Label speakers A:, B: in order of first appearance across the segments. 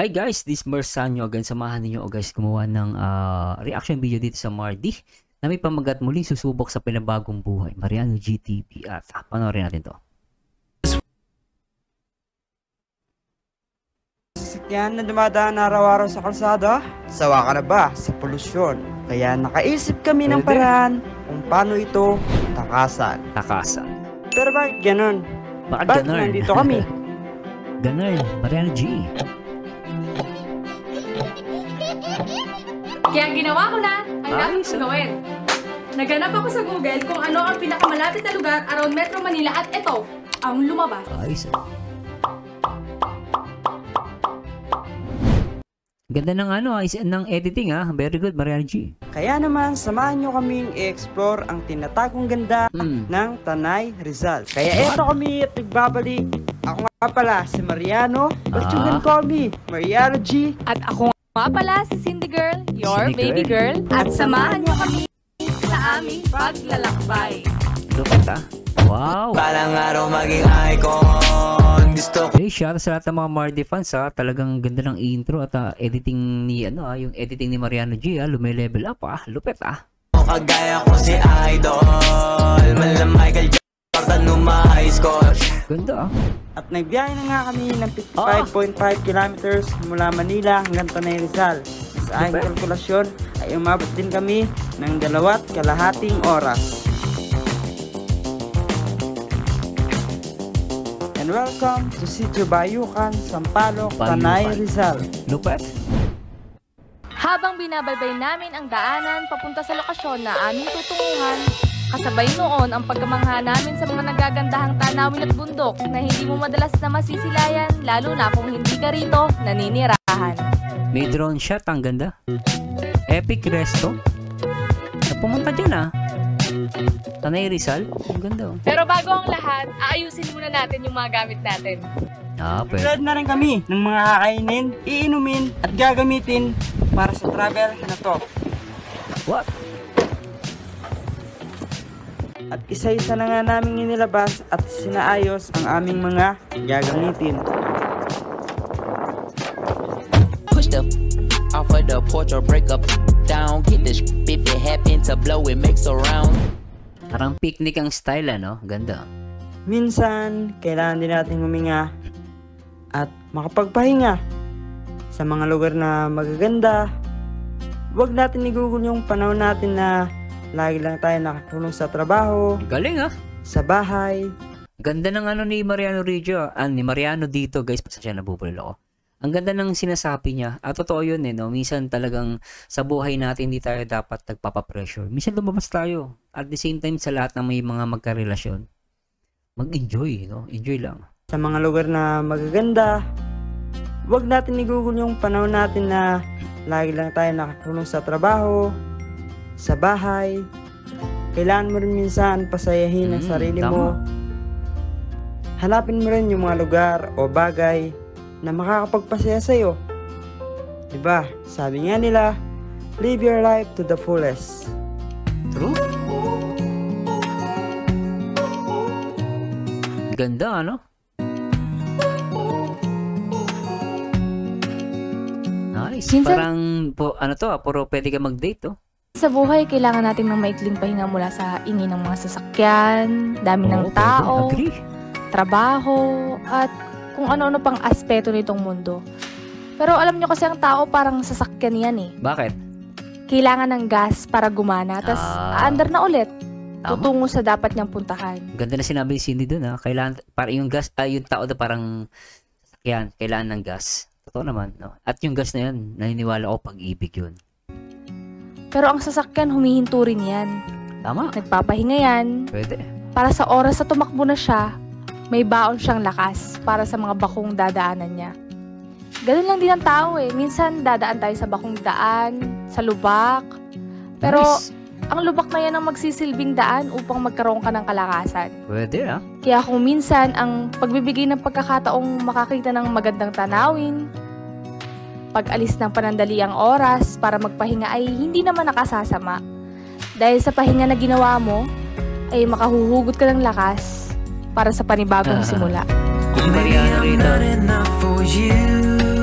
A: Hi guys, this is Mersanyo. Again, samahan ninyo guys gumawa ng reaction video dito sa Mardi na may pamagat muling susubok sa pinabagong buhay. Mariano GTV at panoorin natin to.
B: Sasakyan na dumadaan araw-araw sa kalsada, sawa ka na ba sa polusyon? Kaya nakaisip kami ng paraan kung paano ito takasan. Pero bakit ganun? Bakit
A: ganun?
B: nandito kami?
A: Ganun, Mariano G.
C: Kaya ginawa ko na ang dapat kong gawin. Naghanap ako sa Google kung ano ang pinakamalapit na lugar around Metro Manila at ito ang lumabas.
A: Ayos. Ganda ng ng editing Very good, Mariano G.
B: Kaya naman, samahan nyo kaming i-explore ang tinatagong ganda ng Tanay, Rizal. Kaya eto kami at nagbabalik. Ako nga pala si Mariano, but you can call me Mariano G.
C: At ako nga pala si Cindy Girl, your
A: Cindy
C: baby girl. At samahan nyo kami sa aming paglalakbay.
A: Lupit Wow!
D: Parang araw maging icon.
A: Hey, shout out sa lahat ng mga Mardi fans Talagang ganda ng intro at editing ni yung editing ni Mariano G lume-level up Lupit
D: Kagaya ko si Idol. Mala Michael Jordan high score.
A: Ganda
B: At nagbiyahe na nga kami ng 55.5 kilometers mula Manila hanggang Tanay, Rizal. Sa aking kalkulasyon ay umabot din kami ng 2.5 oras. And welcome to Sitio Bayukan, Sampaloc, Tanay, Rizal.
A: Lupet.
C: Habang binabaybay namin ang daanan papunta sa lokasyon na aming tutunguhan, kasabay noon ang pagkamangha namin sa mga nagagandahang tanawin at bundok na hindi mo madalas na masisilayan, lalo na kung hindi ka rito naninirahan.
A: May drone shot, ang ganda. Epic resto. Pumunta dyan Tanay, Rizal. Ang ganda
C: Pero bago ang lahat, aayusin muna natin yung mga gamit natin.
A: Pwede.
B: Tulad na rin kami ng mga kakainin, iinumin at gagamitin para sa travel na to.
A: What?
B: At isa-isa na nga namin inilabas at sinaayos ang aming mga gagamitin.
D: Push the off of the porch or break up down. Get this if it happen to blow it makes a round.
A: Parang picnic ang style Ganda.
B: Minsan, kailangan din natin huminga at makapagpahinga sa mga lugar na magaganda. Huwag natin igugol yung panahon natin na lagi lang tayo nakakulong sa trabaho,
A: Galing
B: sa bahay.
A: Ganda ng ni Mariano Regio. Ni Mariano dito guys, pasensya na bubulol ako. Ang ganda ng sinasabi niya. At totoo yun Minsan talagang sa buhay natin hindi tayo dapat nagpapapressure. Minsan lumabas tayo. At the same time sa lahat ng may mga magkarelasyon, mag-enjoy, Enjoy lang.
B: Sa mga lugar na magaganda, huwag natin igugol yung panahon natin na lagi lang tayo nakakulong sa trabaho, sa bahay. Kailangan mo rin minsan pasayahin ang sarili mo. Hanapin mo rin yung mga lugar o bagay na makakapagpasaya sa'yo. Diba? Sabi nga nila, live your life to the fullest.
A: True? Ganda, Nice.
C: Minsan,
A: Parang, puro pwede ka mag-date,
C: Sa buhay, kailangan natin ng maikling pahinga mula sa ingay ng mga sasakyan, dami ng tao,
A: Agree.
C: trabaho, at kung ano-ano pang aspeto nitong mundo. Pero alam nyo kasi ang tao parang sasakyan yan
A: Bakit?
C: Kailangan ng gas para gumana, tas aandar na ulit.
A: Tama.
C: Tutungo sa dapat niyang puntahan.
A: Ganda na sinabi ni Cindy dun Kailangan, parang yung gas, yung tao parang sasakyan, kailangan ng gas. Totoo naman, At yung gas na yun, naniniwala ko pag-ibig yun.
C: Pero ang sasakyan, humihinto rin yan.
A: Tama.
C: Nagpapahinga yan.
A: Pwede.
C: Para sa oras na tumakbo na siya, may baon siyang lakas para sa mga bakong dadaanan niya. Ganun lang din ang tao Minsan dadaan tayo sa bakong daan, sa lubak. Pero
A: Nice.
C: ang lubak na yan ang magsisilbing daan upang magkaroon ka ng kalakasan.
A: Pwede
C: Kaya kung minsan ang pagbibigay ng pagkakataong makakita ng magandang tanawin, pag-alis ng panandaliang oras para magpahinga ay hindi naman nakasasama. Dahil sa pahinga na ginawa mo, ay makahuhugot ka ng lakas para sa panibagong simula.
A: Mariano rito.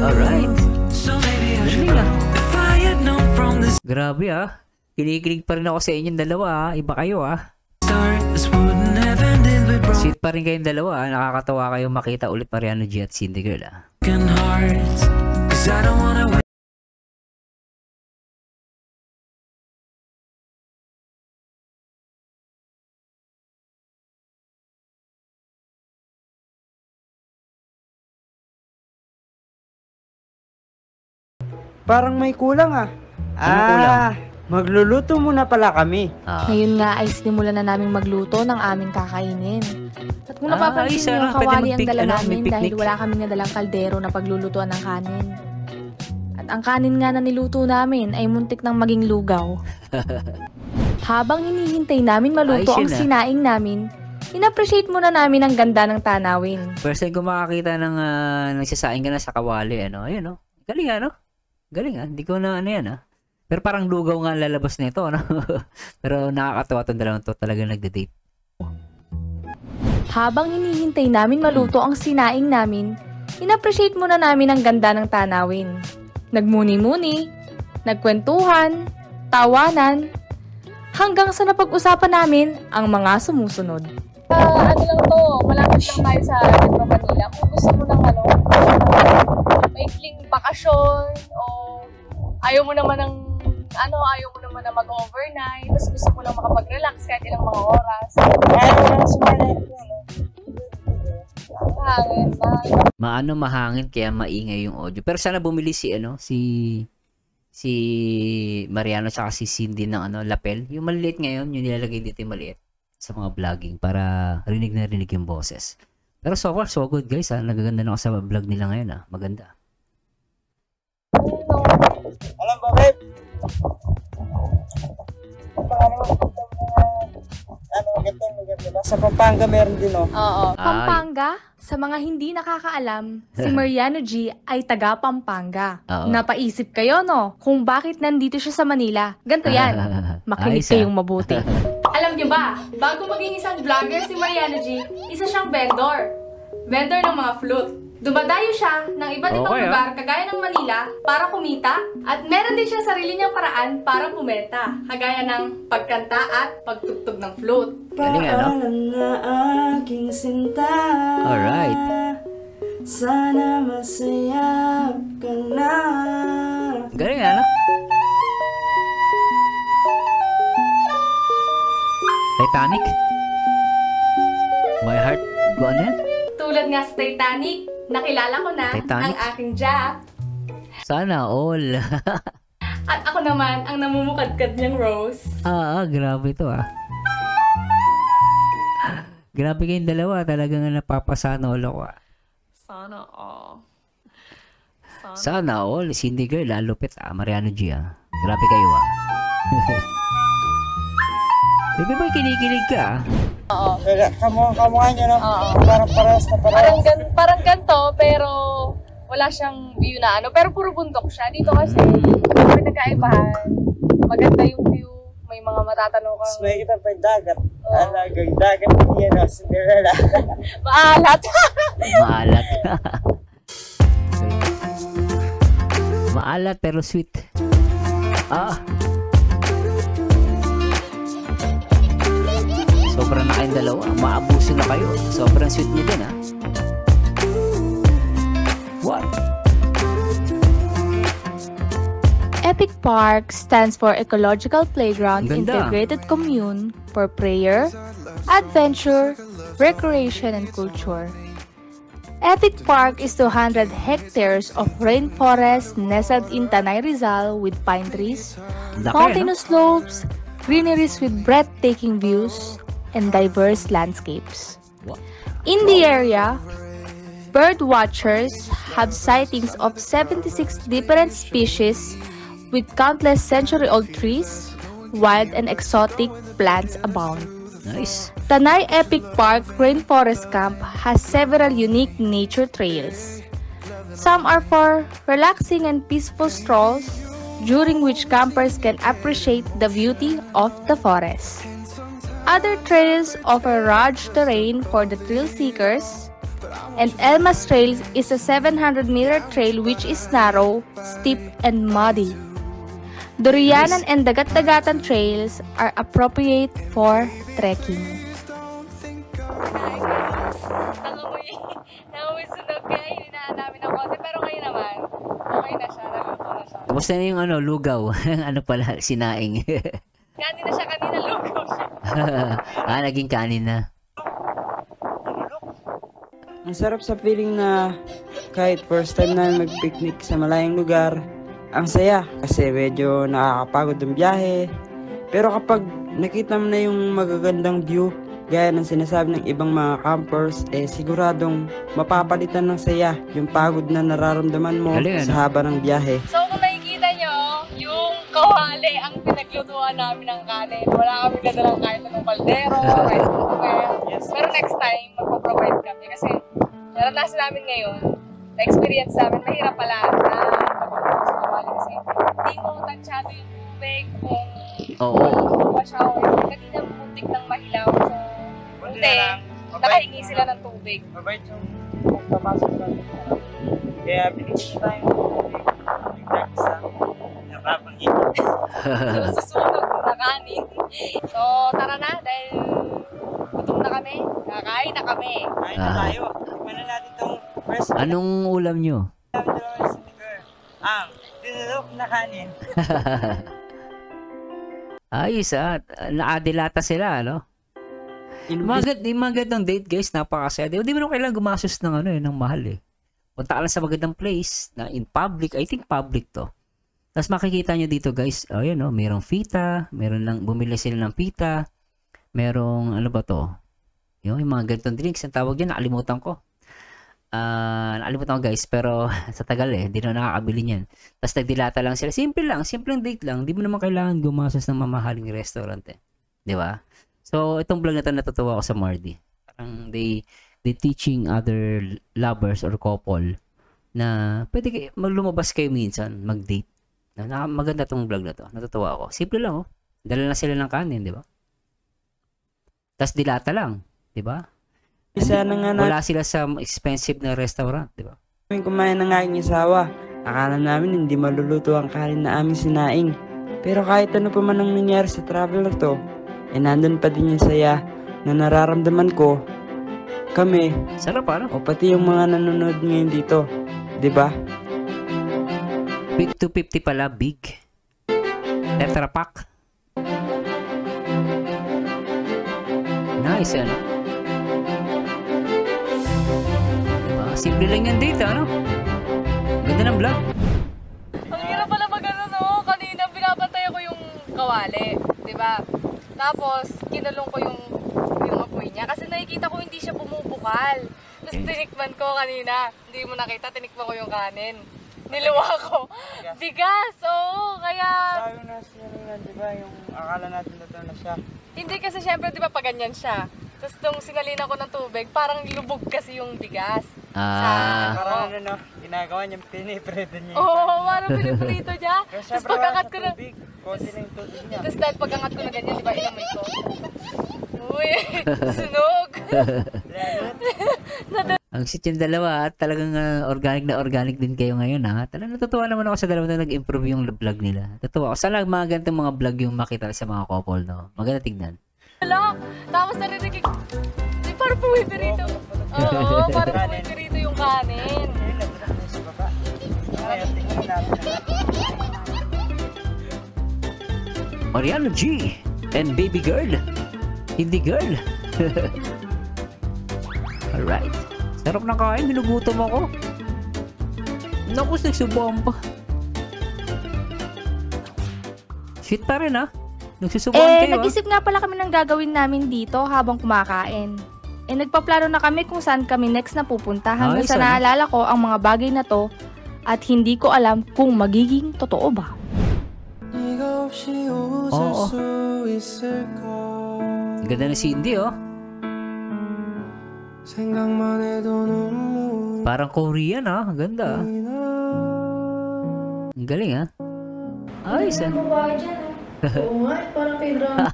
A: Alright. Grabe ah. Kinikilig pa rin ako sa inyong dalawa ah. Iba kayo ah. Sweet pa rin kayong dalawa ah. Nakakatawa kayo makita ulit Mariano G at Cindy Girl ah.
B: Parang may kulang ah.
A: kulang?
B: Magluluto muna pala kami.
C: Ngayon nga ay sinimulan na naming magluto ng aming kakainin. At kung napapansin
A: ayos,
C: niyo,
A: pwede
C: kawali ang dala
A: may
C: namin
A: picnic.
C: dahil wala kaming nadalang kaldero na paglulutuan ng kanin. At ang kanin nga na niluto namin ay muntik ng maging lugaw. Habang hinihintay namin maluto
A: Ayos
C: ang
A: yun, ah.
C: sinaing namin, in-appreciate muna namin ang ganda ng tanawin.
A: First time ko makakita ng nagsasaing ka na sa kawali ano. Ayun oh. Galing ano. Galing ah. Hindi ko na ano yan ah. Pero parang lugaw nga ang lalabas nito ano. Pero nakakatawa itong dalawang to, talagang nagde-date.
C: Habang hinihintay namin maluto ang sinaing namin, in-appreciate muna namin ang ganda ng tanawin. Nagmuni-muni, nagkwentuhan, tawanan, hanggang sa napag-usapan namin ang mga sumusunod. Ano lang to, malapit lang tayo sa Metro Manila. Kung gusto mo ng maikling bakasyon o ayaw mo naman na mag-overnight, tapos gusto mo lang makapag-relax kahit ilang mga oras.
B: Ayaw mo lang sumalit.
C: Hangin na.
A: Mahangin kaya maingay yung audio. Pero sana bumili si Mariano saka si Cindy ng lapel. Yung maliliit ngayon, yung nilalagay dito yung maliit sa mga vlogging para rinig na rinig yung boses. Pero so far, so good guys ha. Nagaganda na ako sa vlog nila ngayon ha. Maganda.
B: Alam ba, babe? Maganda. Sa Pampanga meron din, oh.
C: Oo. Pampanga, sa mga hindi nakakaalam, si Mariano G ay taga Pampanga.
A: Oo.
C: Napaisip kayo, no? Kung bakit nandito siya sa Manila. Ganto yan. Makinig
A: Ayos, ah.
C: kayong mabuti. Alam niyo ba, bago maging isang vlogger si Mariano G, isa siyang vendor. Vendor ng mga flute. Dumadayo siya ng iba't ibang
A: Okay,
C: lugar kagaya ng Manila para kumita at meron din siya sarili niyang paraan para kumeta kagaya ng pagkanta at pagtugtog ng flute.
A: Galing ano?
B: Paalam na aking sinta.
A: Alright.
B: Sana masaya ka na.
A: Galing ano? Titanic? My heart go on yan?
C: Tulad nga sa Titanic, nakilala ko na
A: Titanic?
C: ang aking Jack.
A: Sana all.
C: At ako naman ang namumukadkad niyang Rose.
A: Grabe to ah. Grabe kayong dalawa. Talagang napapasana all ako ah.
C: Sana all.
A: Sana all. Cindy Girl lupit ah. Mariano G ah. Grabe kayo ah. Baby boy, kinikilig ka ah.
C: Oo.
B: Kamukha niyo, no?
C: Oo.
B: Parang parehas na parehas.
C: Parang ganito, pero wala siyang view na ano. Pero puro bundok siya. Dito kasi, may nagkaibahan. Maganda yung view. May mga matatanaw kang...
B: May kita pa yung dagat. Alagang dagat yan, no? Cinderella.
C: Maalat!
A: Maalat. Maalat pero sweet. Sobrang na kayong dalawa. Maabuso na kayo. Sobrang sweet niyo din, ha? What?
C: Epic Park stands for Ecological Playground
A: Ganda.
C: Integrated Commune for prayer, adventure, recreation, and culture. Epic Park is 200 hectares of rainforest nestled in Tanay Rizal with pine trees,
A: Laki,
C: mountainous slopes, greeneries with breathtaking views, and diverse landscapes.
A: Wow.
C: In the area, bird watchers have sightings of 76 different species with countless century-old trees, wild and exotic plants abound.
A: Nice.
C: Tanay Epic Park Rainforest Camp has several unique nature trails. Some are for relaxing and peaceful strolls, during which campers can appreciate the beauty of the forest. Other trails offer rugged terrain for the thrill seekers, and Elmas Trail is a 700-meter trail which is narrow, steep, and muddy. Durianan and Dagat-Dagatan trails are appropriate for trekking. Nangamoy sunog kaya hininahan namin ng konti. Pero ngayon naman, okay na siya. Naluto na siya.
A: Kumusta na yung lugaw? Ano pala, sinaing.
C: Kanin na siya kanina, lugaw siya.
A: Naging kanin na.
B: Ang sarap sa feeling na kahit first time namin mag-picnic sa malayong lugar, ang saya kasi medyo nakakapagod ang biyahe. Pero kapag nakita mo na yung magagandang view, gaya ng sinasabi ng ibang mga campers, siguradong mapapalitan ng saya yung pagod na nararamdaman mo
A: Galing,
B: sa haba ng biyahe.
C: So kung nakikita nyo, yung kawali ang pinaglutuan namin ng kanin. Wala kami nadalang kahit anong kaldero, rice cooker. Pero next time, magpo-provide kami kasi naranasan namin ngayon, na-experience namin, mahirap pala na magluto sa kawali kasi hindi mo tansyado yung tubig kung wash hour. Kanina muntik ng mahilaw. So, hindi, nakahingi sila ng tubig.
B: Mabait yung papasok sa atin. Kaya binigyan tayo ng tubig. Biglang sa napapangit.
C: So, susunog na kanin. So, tara na dahil gutom na kami. Kakain na kami.
B: Kain na tayo. Tikman na natin itong first
A: Anong ulam nyo?
B: ang dinulok na kanin.
A: Ayos naadilata sila, no? Magandang date, guys, napakasaya. Di mo kailangan gumastos ng ng mahal eh. Punta ka lang sa magandang place na in public, I think public to. Tapos makikita nyo dito, guys, merong fita, bumili sila ng pita, merong, ano ba to? Yung mga ganitong drinks, ang tawag dyan, nakalimutan ko. Nakalimutan ko, guys, pero sa tagal hindi na nakakabili niyan. Tapos nagdilata lang sila, simpleng date lang, di mo naman kailangan gumastos ng mamahaling restaurant di ba? So, itong vlog na ito, natutuwa ako sa Mardi. Parang they teaching other lovers or couple na pwede lumabas kayo minsan, mag-date. Maganda itong vlog na to. Natutuwa ako. Simple lang, Dala na sila ng kanin, di ba? Tapos dilata lang, di ba?
B: Isa na nga
A: Wala sila sa expensive na restaurant, di ba?
B: namin kumain ng aking asawa. Akala namin hindi maluluto ang kanin na aming sinaing. Pero kahit ano pa man ang nangyari sa travel na to, nandun pa din yung saya na nararamdaman ko, kami,
A: Sarap,
B: o pati yung mga nanonood ngayon dito. Diba?
A: Big 250 pala, big. Tetra Pak. Nice, Diba? Simple lang yung date, Ganda ng vlog.
C: Ang hirap pala kanina binabantayan ko yung kawali, diba? Tapos, kinulong ko yung apoy niya kasi nakikita ko hindi siya bumubukal. Tapos tinikman ko kanina, hindi mo nakita, tinikman ko yung kanin. Niluwa ko. Bigas, kaya...
B: Sabi na siya diba, yung akala natin na siya.
C: Hindi kasi syempre, diba, pag ganyan siya. Tapos nung sinalina ko ng tubig, parang lubog kasi yung bigas.
B: Parang ginagawa niyang piniprito niya.
C: Parang piniprito niya. Tapos pagkangat ko na...
B: Konti na yung tubig niya.
C: Tapos dahil pagkangat ko na ganyan, diba, inamoy ko. Uy, sunog!
A: Ang sit yung dalawa at talagang organic din kayo ngayon Talagang natutuwa naman ako sa dalawa na nag-improve yung vlog nila. Natutuwa ako. Sana mga ganitong mga vlog yung makita sa mga couple, no? Maganda tignan.
C: Tapos narinig ko, parang pumipirito. Oo, parang pumipirito yung kanin.
A: Mariano G and baby girl. Hindi girl. Alright. Sarap na kain, binugutom ako. Naku, nagsubuan pa. Shit pa rin Nagsusubuan kayo
C: nag-isip nga pala kami ng gagawin namin dito habang kumakain. Nagpaplano na kami kung saan kami next na pupunta hanggang sa naalala ko ang mga bagay na to at hindi ko alam kung magiging totoo ba.
A: Oo. Ganda na si Cindy, Parang Korean, Ganda, Ang galing, Ayos,
E: Oo nga, parang kay drama.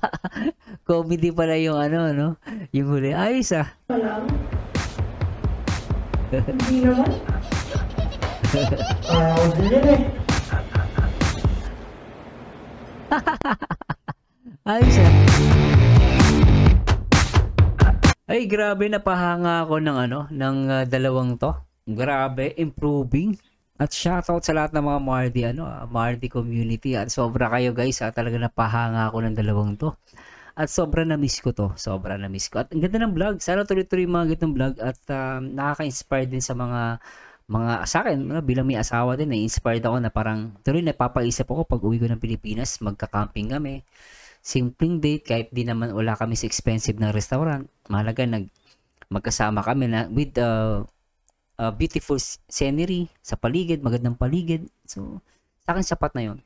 A: Comedy pala yung yung huli. Ayos,
E: Alam. Hindi naman.
A: Ayos ah. Ay, grabe, napahanga ako ng dalawang to. Grabe, improving. At shoutout sa lahat ng mga Mardy community. At sobra kayo guys, talaga napahanga ako ng dalawang to. At sobra na-miss ko to. Sobra na-miss ko. At ang ganda ng vlog. Sana tuloy-tuloy mga gitong vlog. At nakaka-inspire din sa mga sa akin, bilang may asawa din, na-inspired ako na parang tuloy napapaisip ako pag uwi ko ng Pilipinas, magka-camping kami. Simpleng date, kahit di naman wala kami sa expensive na restaurant. Mahalaga magkasama kami na with beautiful scenery sa paligid, magandang paligid. So, sa akin sapat na yun.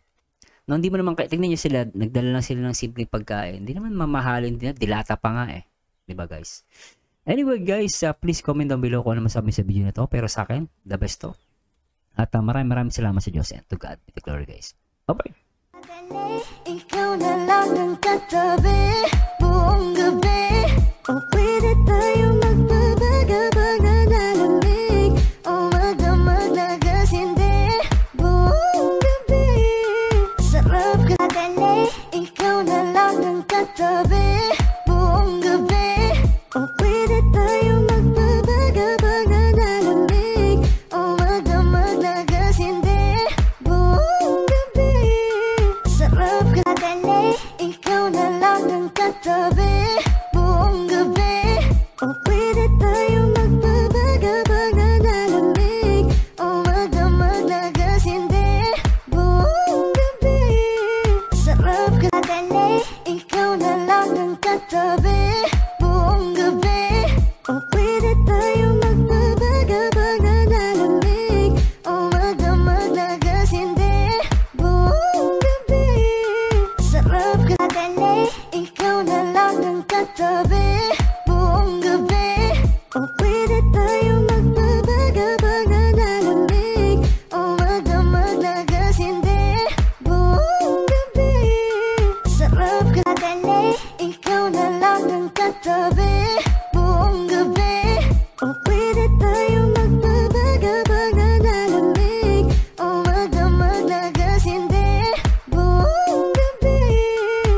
A: No, hindi mo naman, tingnan nyo sila, nagdala lang sila ng simpleng pagkain. Hindi naman mamahalin din, dilata pa nga eh. Diba guys? Anyway guys, please comment down below kung ano masabi sa video na to. Pero sa akin, the best to. At maraming salamat sa Diyos and to God be the glory guys. Bye-bye!
F: Ikaw na lang ang katabi buong gabi. O pwede tayong